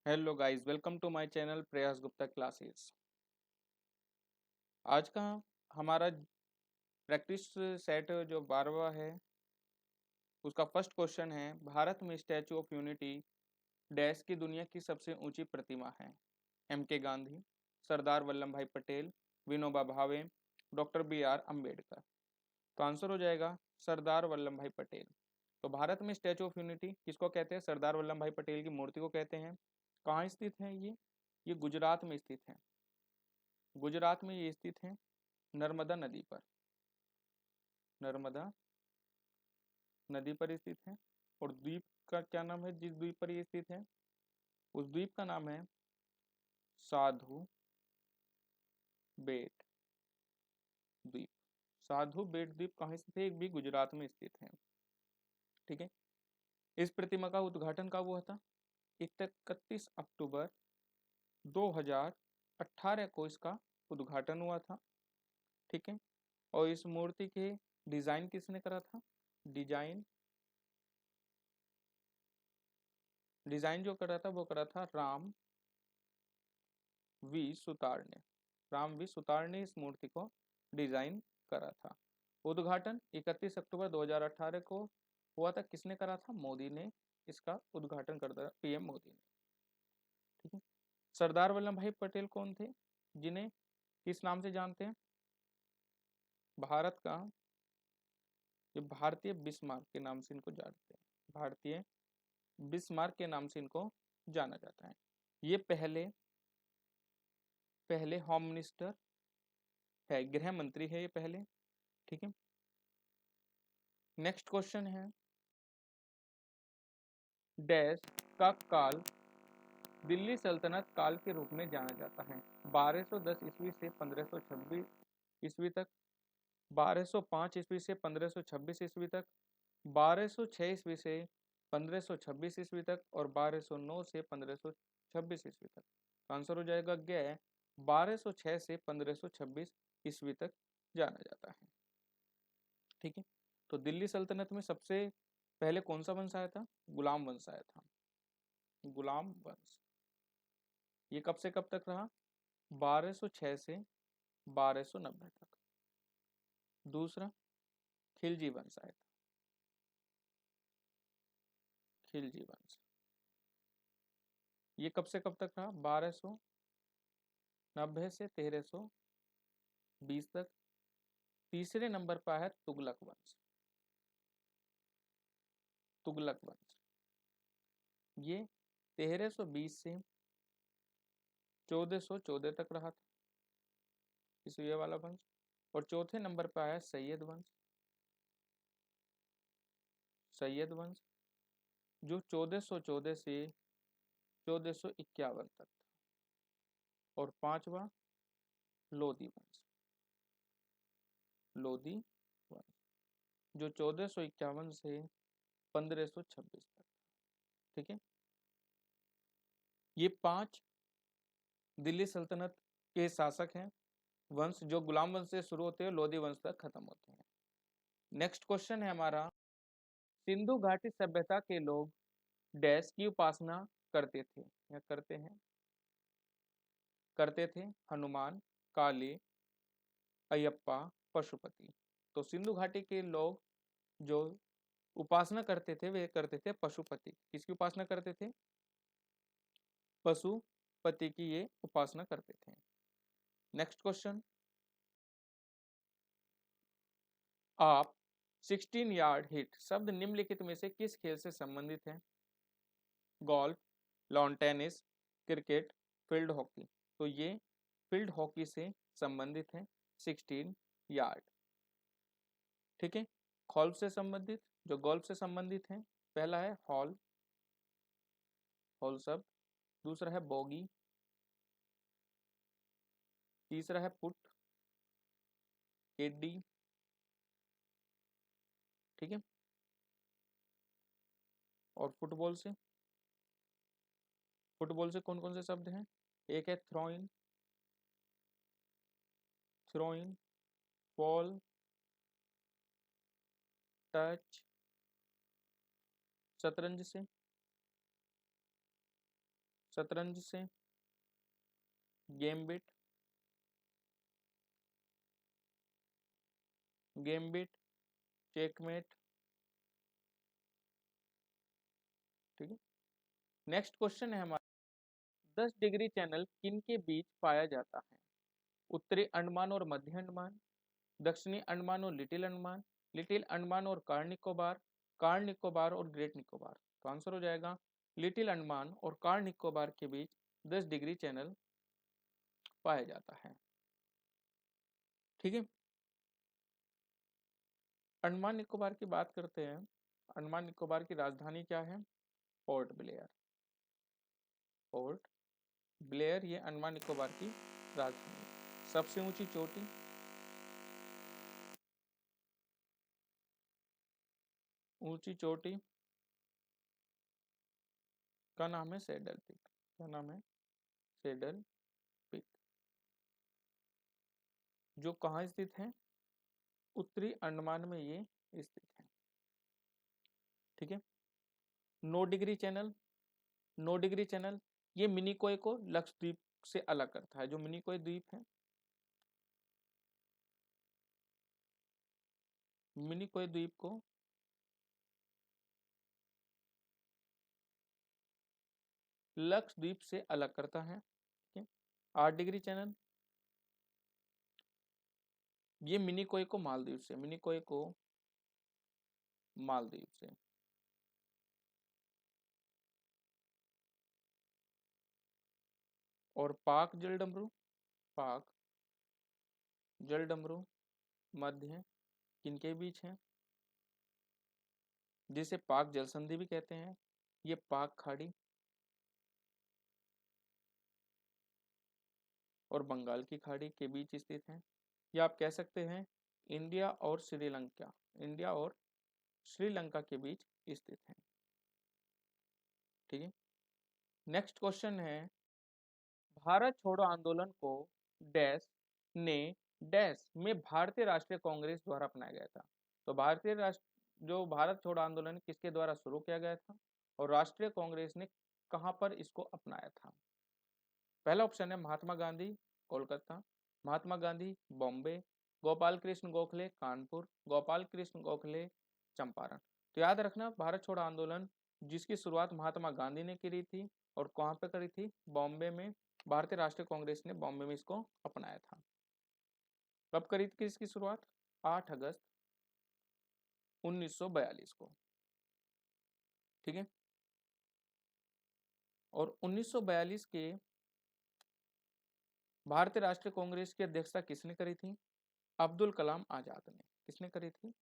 Hello guys, welcome to my channel Prayas Gupta classes. आज का हमारा प्रैक्टिस सेट जो 12वां है, उसका फर्स्ट क्वेश्चन है, भारत में स्टैचू ऑफ यूनिटी डैश की दुनिया की सबसे ऊंची प्रतिमा है? एम के गांधी, सरदार वल्लभ भाई Patel, Vinoba Bhave, doctor B are Ambedkar. तो आंसर हो जाएगा सरदार वल्लभ भाई पटेल। तो भारत में स्टैचू ऑफ यूनिटी किसको कहते हैं? सरदार वल्लभ भाई पटेल की मूर्ति को कहते हैं। कहाँ स्थित है ये गुजरात में स्थित है। गुजरात में ये स्थित है, नर्मदा नदी पर। नर्मदा नदी पर स्थित है। और द्वीप का क्या नाम है जिस द्वीप पर ये स्थित है? उस द्वीप का नाम है साधु बेट द्वीप। साधु बेट द्वीप कहाँ स्थित है? एक भी गुजरात में स्थित है। ठीक है। इस प्रतिमा का उद्घाटन कब हुआ था? 31 अक्टूबर 2018 को इसका उद्घाटन हुआ था। ठीक है। और इस मूर्ति के डिजाइन किसने करा था? डिजाइन डिजाइन जो करा था वो करा था राम वी सुतार ने। राम वी सुतार ने इस मूर्ति को डिजाइन करा था। उद्घाटन 31 अक्टूबर 2018 को हुआ था। किसने करा था? मोदी ने इसका उद्घाटन कर दिया, पीएम मोदी ने। ठीक है। सरदार वल्लभ भाई पटेल कौन थे, जिन्हें किस नाम से जानते हैं? भारत का ये भारतीय बिस्मार्क के नाम से इनको जानते हैं। भारतीय बिस्मार्क के नाम से इनको जाना जाता है। ये पहले पहले होम मिनिस्टर है, गृह मंत्री है ये पहले। ठीक है। नेक्स्ट क्वेश्चन है, डैश का काल दिल्ली सल्तनत काल के रूप में जाना जाता है? 1210 ईस्वी से 1526 ईस्वी तक, 1205 ईस्वी से 1526 ईस्वी तक, 1206 ईस्वी से 1526 ईस्वी तक, और 1209 से 1526 ईस्वी तक। आंसर हो जाएगा 1206 से 1526 ईस्वी तक जाना जाता है। ठीक है। तो दिल्ली सल्तनत में सबसे पहले कौन सा वंश आया था? गुलाम वंश आया था। गुलाम वंश। ये कब से कब तक रहा? 1206 से 1290 तक। दूसरा, खिलजी वंश आया था। खिलजी वंश ये कब से कब तक रहा? 1290 से 1320 तक। तीसरे नंबर पर है तुगलक वंश। तुगलक वंश ये 1320 से 1414 तक रहा था, इस ये वाला वंश। और चौथे नंबर पर आया सैयद वंश। सैयद वंश जो 1414 से 1451 तक था। और पांचवा लोधी वंश। लोधी वंश जो 1451 से 1526 तक। ठीक है। ये 5 दिल्ली सल्तनत के शासक हैं, वंश जो गुलाम वंश से शुरू होते हैं, लोधी वंश तक खत्म होते हैं। नेक्स्ट क्वेश्चन है हमारा, सिंधु घाटी सभ्यता के लोग डैश की उपासना करते थे या करते थे? हनुमान, काली, अयप्पा, पशुपति। तो सिंधु घाटी के लोग जो उपासना करते थे वे करते थे पशुपति। किसकी उपासना करते थे? पशुपति की ये उपासना करते थे। नेक्स्ट क्वेश्चन, आप 16 यार्ड हिट शब्द निम्नलिखित में से किस खेल से संबंधित है? Golf, lawn tennis, cricket, field hockey. तो ये फील्ड हॉकी से संबंधित है 16 यार्ड। ठीक है। गोल्फ से संबंधित, जो गोल्फ से संबंधित है, पहला है हॉल, हॉल शब्द। दूसरा है बोगी, तीसरा है पुट, एडी। ठीक है। और फुटबॉल से कौन कौन से शब्द हैं? एक है थ्रोइन, थ्रोइन, बॉल, टच। शतरंज से शतरंज से, गेमबिट, गेमबिट, चेकमेट। ठीक है। नेक्स्ट क्वेश्चन है हमारा, 10 डिग्री चैनल किन के बीच पाया जाता है? उत्तरी अंडमान और मध्य अंडमान, दक्षिणी अंडमान और लिटिल अंडमान और कार निकोबार और ग्रेट निकोबार। तो आंसर हो जाएगा लिटिल अंडमान और कार निकोबार के बीच 10 डिग्री चैनल पाया जाता है। ठीक है। अंडमान निकोबार की बात करते हैं। अंडमान निकोबार की राजधानी क्या है? Port Blair. पोर्ट ब्लेयर ये अंडमान निकोबार की राजधानी है। सबसे ऊंची चोटी, ऊंची चोटी का नाम है सैडल पीक। क्या नाम है? Saddle peak. जो कहाँ स्थित है? उत्तरी अंडमान में ये स्थित है। ठीक है। 9 डिग्री चैनल, 9 डिग्री चैनल ये मिनिकोय को लक्षद्वीप से अलग करता है। जो मिनिकोय द्वीप है, मिनिकोय द्वीप को लक्षद्वीप से अलग करता है। ठीक है। 8 डिग्री चैनल ये मिनिकोय को मालदीव से, मिनिकोय को मालदीव से। और पाक जलडमरू, पाक जलडमरू मध्य किनके बीच है? जिसे पाक जल संधि भी कहते हैं। ये पाक खाड़ी और बंगाल की खाड़ी के बीच स्थित है। या आप कह सकते हैं इंडिया और श्रीलंका, इंडिया और श्रीलंका के बीच स्थित है। ठीक है। नेक्स्ट क्वेश्चन है, भारत छोड़ो आंदोलन को डैश ने डैश में भारतीय राष्ट्रीय कांग्रेस द्वारा अपनाया गया था। तो भारतीय राष्ट्र जो भारत छोड़ो आंदोलन किसके द्वारा शुरू किया गया था और राष्ट्रीय कांग्रेस ने कहां पर इसको अपनाया था? पहला ऑप्शन है महात्मा गांधी कोलकाता, महात्मा गांधी बॉम्बे, गोपाल कृष्ण गोखले कानपुर, गोपाल कृष्ण गोखले चंपारण। तो याद रखना, भारत छोड़ो आंदोलन जिसकी शुरुआत महात्मा गांधी ने करी थी और कहाँ पे करी थी? बॉम्बे में। भारतीय राष्ट्रीय कांग्रेस ने बॉम्बे में इसको अपनाया था। कब करी थी इसकी शुरुआत? 8 अगस्त 1942 को। ठीक है। और 1942 के भारतीय राष्ट्रीय कांग्रेस की अध्यक्षता किसने करी थी? अब्दुल कलाम आजाद ने। किसने करी थी?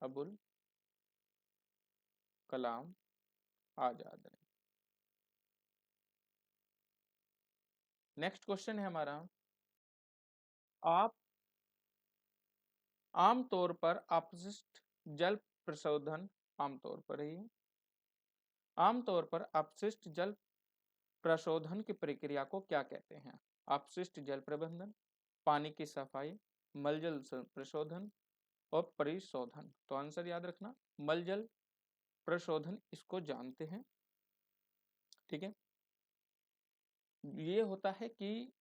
अब्दुल कलाम आजाद ने। नेक्स्ट क्वेश्चन है हमारा, आप आमतौर पर अपशिष्ट जल प्रशोधन, आमतौर पर ही आमतौर पर अपशिष्ट जल प्रशोधन की प्रक्रिया को क्या कहते हैं? अपशिष्ट जल प्रबंधन, पानी की सफाई, मलजल प्रशोधन और परिशोधन। तो आंसर याद रखना, मलजल प्रशोधन इसको जानते हैं। ठीक है। ये होता है कि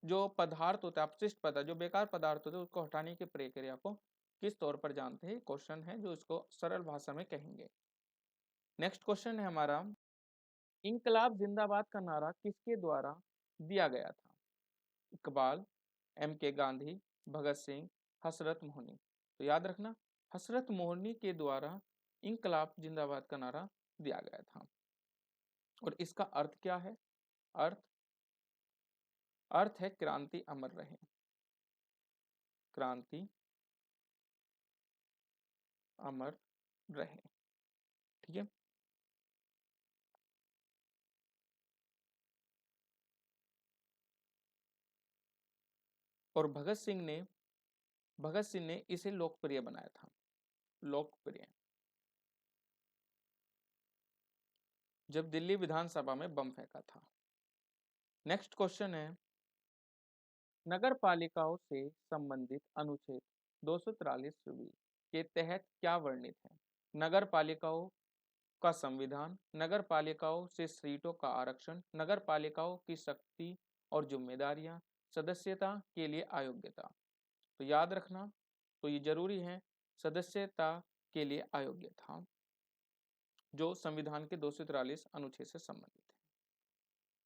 जो पदार्थ होता है, अपशिष्ट पदार्थ, जो बेकार पदार्थ होते हैं उसको हटाने की प्रक्रिया को किस तौर पर जानते हैं? क्वेश्चन है जो इसको सरल भाषा में कहेंगे। नेक्स्ट क्वेश्चन है हमारा, इंकलाब जिंदाबाद का नारा किसके द्वारा दिया गया था? इकबाल, एम के गांधी, भगत सिंह, हसरत मोहनी। तो याद रखना, हसरत मोहनी के द्वारा इंकलाब जिंदाबाद का नारा दिया गया था। और इसका अर्थ क्या है? अर्थ अर्थ है क्रांति अमर रहे। क्रांति अमर रहे। ठीक है। और भगत सिंह ने इसे लोकप्रिय बनाया था। लोकप्रिय, जब दिल्ली विधानसभा में बम फेंका था। नेक्स्ट क्वेश्चन है, नगर पालिकाओं से संबंधित अनुच्छेद 243 के तहत क्या वर्णित है? नगर पालिकाओं का संविधान, नगर पालिकाओं से सीटों का आरक्षण, नगर पालिकाओं की शक्ति और जिम्मेदारियां, सदस्यता के लिए अयोग्यता। तो याद रखना, तो ये जरूरी है, सदस्यता के लिए अयोग्यता जो संविधान के 243 अनुच्छेद से संबंधित है।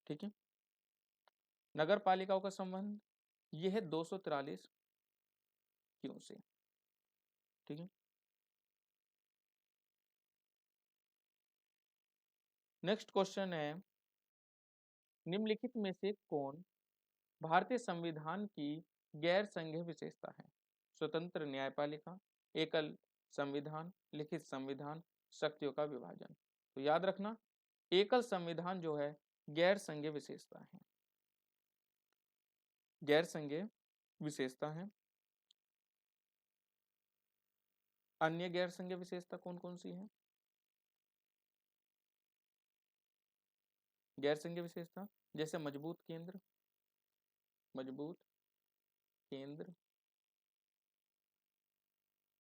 ठीक है, नगर पालिकाओं का संबंध यह है 243 क्यों से। ठीक है, नेक्स्ट क्वेश्चन है, निम्नलिखित में से कौन भारतीय संविधान की गैर संघीय विशेषता है? स्वतंत्र न्यायपालिका, एकल संविधान, लिखित संविधान, शक्तियों का विभाजन। तो याद रखना, एकल संविधान जो है गैर संघीय विशेषता है, गैर संघीय विशेषता है। अन्य गैर संघीय विशेषता कौन कौन सी है? गैर संघीय विशेषता जैसे मजबूत केंद्र, मजबूत केंद्र,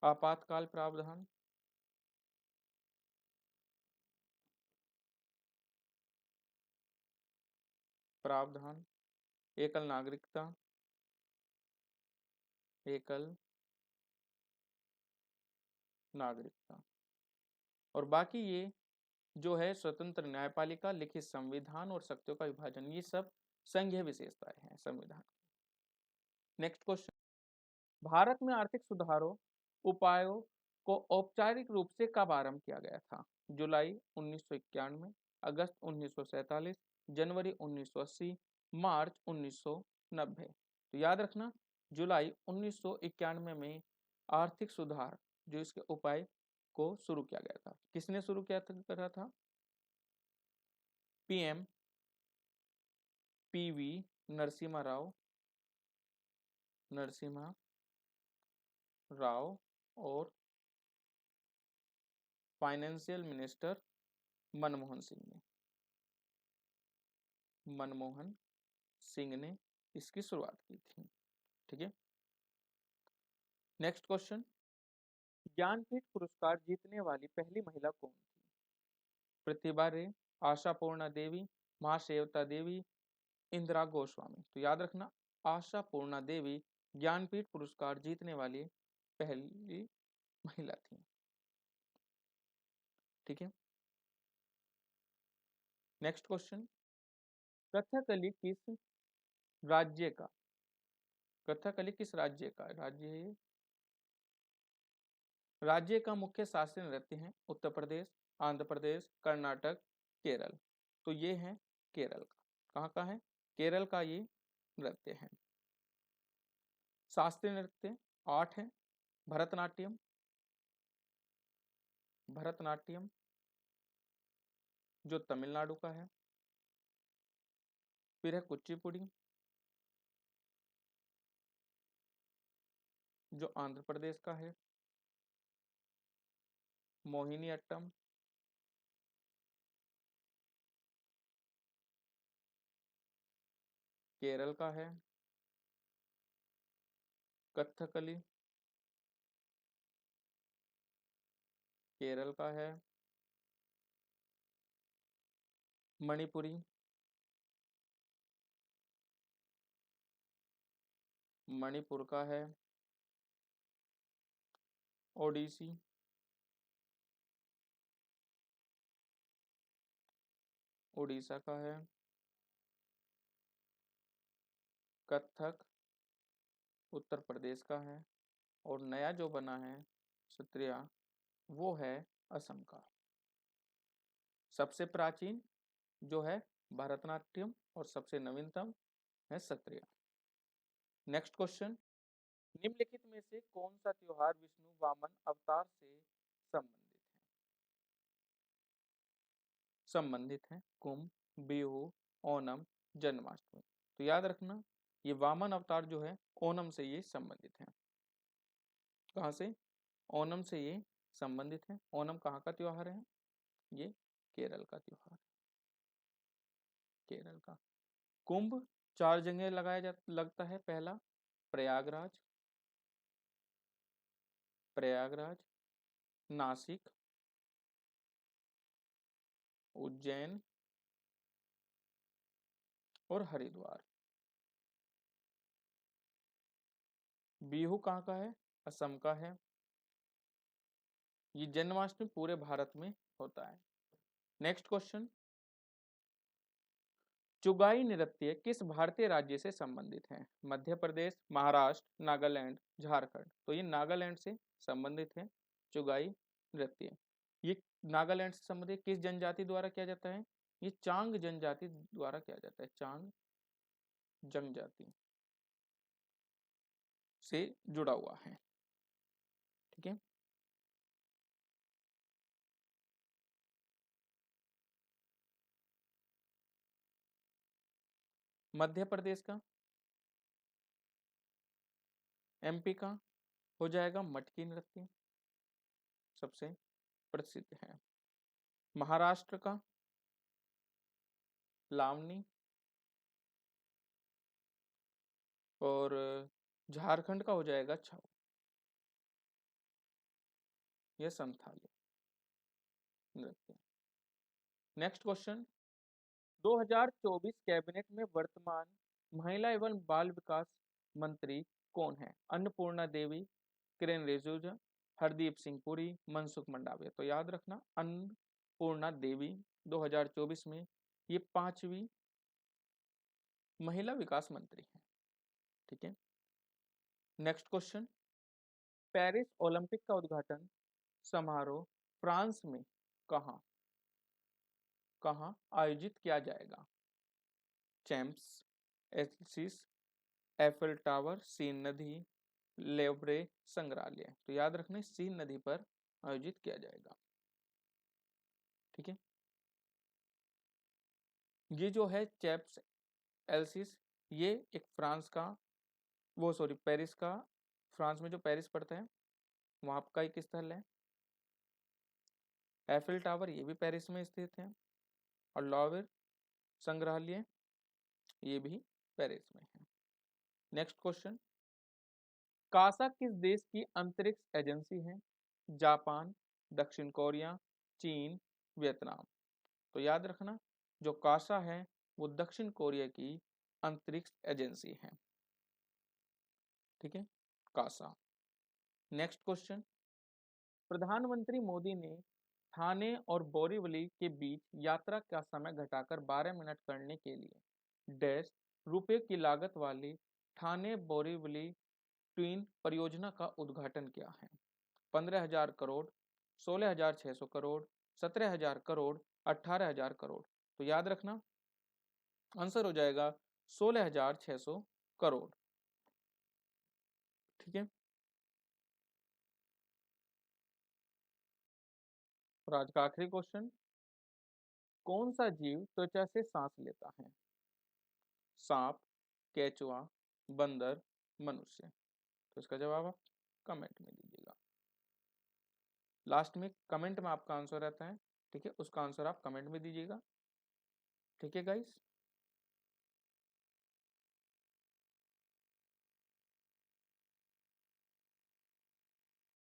आपातकाल प्रावधान, प्रावधान, एकल नागरिकता, एकल नागरिकता, और बाकी ये जो है स्वतंत्र न्यायपालिका, लिखित संविधान और शक्तियों का विभाजन, ये सब संघीय विशेषताएं हैं संविधान। नेक्स्ट क्वेश्चन, भारत में आर्थिक सुधारों उपायों को औपचारिक रूप से कब आरंभ किया गया था? जुलाई 1991, अगस्त 1947, जनवरी 1980, मार्च 1990। तो याद रखना, जुलाई 1991 में आर्थिक सुधार जो इसके उपाय को शुरू किया गया था। किसने शुरू किया करा था? पीएम पीवी नरसिम्हा राव और फाइनेंशियल मिनिस्टर मनमोहन सिंह ने, मनमोहन सिंह ने इसकी शुरुआत की थी। ठीक है, नेक्स्ट क्वेश्चन, ज्ञानपीठ पुरस्कार जीतने वाली पहली महिला कौन थी? प्रतिभा रे, आशा पूर्णा देवी, महाश्वेता देवी, इंदिरा गोस्वामी। तो याद रखना, आशा पूर्णा देवी ज्ञानपीठ पुरस्कार जीतने वाली पहली महिला थी। ठीक है, नेक्स्ट क्वेश्चन, कथकली किस राज्य का, कथकली किस राज्य का राज्य है ये? राज्य का मुख्य शासकीय नृत्य है उत्तर प्रदेश, आंध्र प्रदेश, कर्नाटक, केरल। तो ये है केरल का। कहाँ का है? केरल का ये नृत्य है। शास्त्रीय नृत्य 8 है, भरतनाट्यम, भरतनाट्यम जो तमिलनाडु का है, फिर है कुचिपुड़ी जो आंध्र प्रदेश का है, मोहिनी अट्टम केरल का है, कथकली केरल का है, मणिपुरी मणिपुर का है, ओडिसी उड़ीसा का है, कथक उत्तर प्रदेश का है, और नया जो बना है सत्रिया वो है असम का। सबसे प्राचीन जो है भरतनाट्यम और सबसे नवीनतम है सत्रिया। नेक्स्ट क्वेश्चन, निम्नलिखित में से कौन सा त्योहार विष्णु वामन अवतार से संबंधित है? कुंभ, बिहू, ओणम, जन्माष्टमी। तो याद रखना, ये वामन अवतार जो है ओणम से ये संबंधित है। कहाँ से? ओणम से ये संबंधित है। ओणम कहाँ का त्योहार है? ये केरल का त्योहार, केरल का। कुंभ 4 जगह लगता है। पहला प्रयागराज, प्रयागराज, नासिक, उज्जैन और हरिद्वार। बिहू कहाँ का है? असम का है। ये जन्माष्टमी पूरे भारत में होता है। नेक्स्ट क्वेश्चन, चुगाई नृत्य किस भारतीय राज्य से संबंधित है? मध्य प्रदेश, महाराष्ट्र, नागालैंड, झारखंड। तो ये नागालैंड से संबंधित है चुगाई नृत्य। ये नागालैंड से संबंधित किस जनजाति द्वारा किया जाता है? ये चांग जनजाति द्वारा किया जाता है। चांग जनजाति से जुड़ा हुआ है। ठीक है। मध्य प्रदेश का, एमपी का हो जाएगा मटकी नृत्य, सबसे प्रसिद्ध है। महाराष्ट्र का लावनी, और झारखंड का हो जाएगा छाऊ, यह संथाली नृत्य। नेक्स्ट क्वेश्चन, 2024 कैबिनेट में वर्तमान महिला एवं बाल विकास मंत्री कौन है? अन्नपूर्णा देवी, किरेन रिजिजू, हरदीप सिंह पुरी, मनसुख मंडाविया। तो याद रखना अन्नपूर्णा देवी 2024 में ये 5वीं महिला विकास मंत्री है। ठीक है। नेक्स्ट क्वेश्चन, पेरिस ओलंपिक का उद्घाटन समारोह फ्रांस में कहाँ कहाँ आयोजित किया जाएगा? Champs Elysees, Eiffel Tower, Seine नदी, लेवरे संग्रहालय। तो याद रखना सीन नदी पर आयोजित किया जाएगा। ठीक है। ये जो है चैप्स एल्सिस, ये एक फ्रांस का, वो सॉरी पेरिस का, फ्रांस में जो पेरिस पड़ता है वहां का एक स्थल है। एफिल टावर ये भी पेरिस में स्थित है, और लॉवर संग्रहालय ये भी पेरिस में है। नेक्स्ट क्वेश्चन, कासा किस देश की अंतरिक्ष एजेंसी है? जापान, दक्षिण कोरिया, चीन, वियतनाम। तो याद रखना जो कासा है वो दक्षिण कोरिया की अंतरिक्ष एजेंसी है। ठीक है, कासा। नेक्स्ट क्वेश्चन, प्रधानमंत्री मोदी ने ठाणे और बोरीवली के बीच यात्रा का समय घटाकर 12 मिनट करने के लिए डैश रुपए की लागत वाली ठाणे बोरीवली ट्विन परियोजना का उद्घाटन किया है? 15,000 करोड़, 16,600 करोड़, 17,000 करोड़, 18,000 करोड़। तो याद रखना आंसर हो जाएगा 16,600 करोड़। ठीक है। और आज का आखिरी क्वेश्चन, कौन सा जीव त्वचा से सांस लेता है? सांप, केचुआ, बंदर, मनुष्य। तो इसका जवाब आप कमेंट में दीजिएगा। लास्ट में कमेंट में आपका आंसर रहता है। ठीक है, उसका आंसर आप कमेंट में दीजिएगा। ठीक है गाइस।